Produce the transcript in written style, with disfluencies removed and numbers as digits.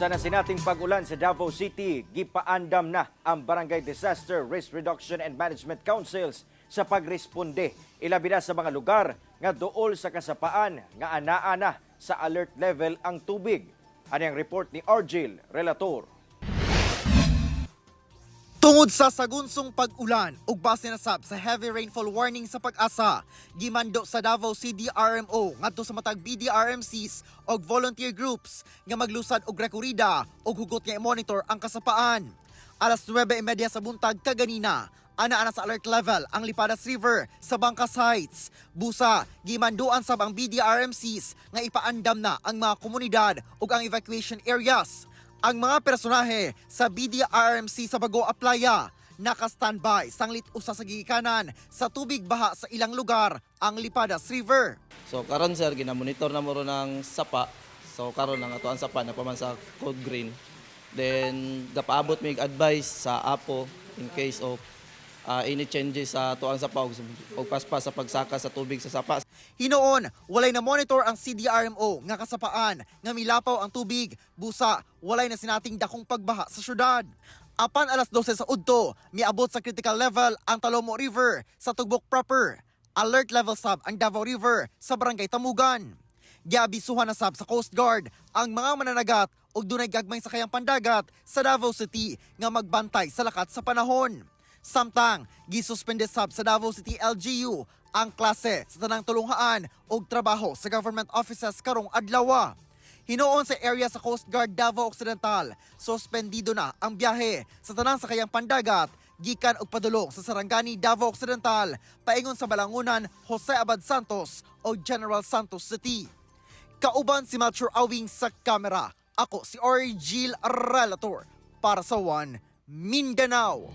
Sa nasinating pag-ulan sa Davao City, gipaandam na ang Barangay Disaster Risk Reduction and Management Councils sa pagresponde. Ilabi na sa mga lugar nga duol sa kasapaan nga anaa na sa alert level ang tubig. Ano ang report ni Argil, relator. Tungod sa sagunsong pag-ulan ug base na sab sa heavy rainfall warning sa Pag-asa, gimando sa Davao CDRMO ngadto sa matag BDRMCs og volunteer groups nga maglusad og rekorida og hugot nga i-monitor ang kasapaan. Alas 9:30 sa buntag kaganina, ana sa alert level ang Lipadas River sa Bangkas Heights. Busa, gimanduan sab ang BDRMCs nga ipaandam na ang mga komunidad ug ang evacuation areas. Ang mga personahe sa BDRMC sa Bagoa Playa naka-standby sanglit usa sa gigikanan sa tubig baha sa ilang lugar ang Lipadas River. So karon sir ginamonitor na mo ro ng sapa. So karon ang atoan sapa na paman sa code green. Then gapaabot mig advice sa APO in case of any changes sa atoan sapa og paspas sa pagsaka sa tubig sa sapa. Hinoon, walay na monitor ang CDRMO nga kasapaan nga milapaw ang tubig. Busa, walay na sinating dakong pagbaha sa syudad. Apan alas 12 sa udto, miabot sa critical level ang Talomo River sa Tugbok proper. Alert level sab ang Davao River sa Barangay Tamugan. Giabisuhan na sab sa Coast Guard ang mga mananagat ug dunay gagmay sa kayang pandagat sa Davao City nga magbantay sa lakat sa panahon. Samtang, gisuspende sab sa Davao City LGU ang klase sa tanang tulunghaan ug trabaho sa government offices karong adlaw. Hinoon sa area sa Coast Guard Davao Occidental, suspendido na ang biyahe sa tanang sakayang pandagat gikan og padulong sa Sarangani, Davao Occidental paingon sa Balangunan, Jose Abad Santos o General Santos City. Kauban si Matthew Awing sa kamera. Ako si Argil, relator para sa One Mindanao.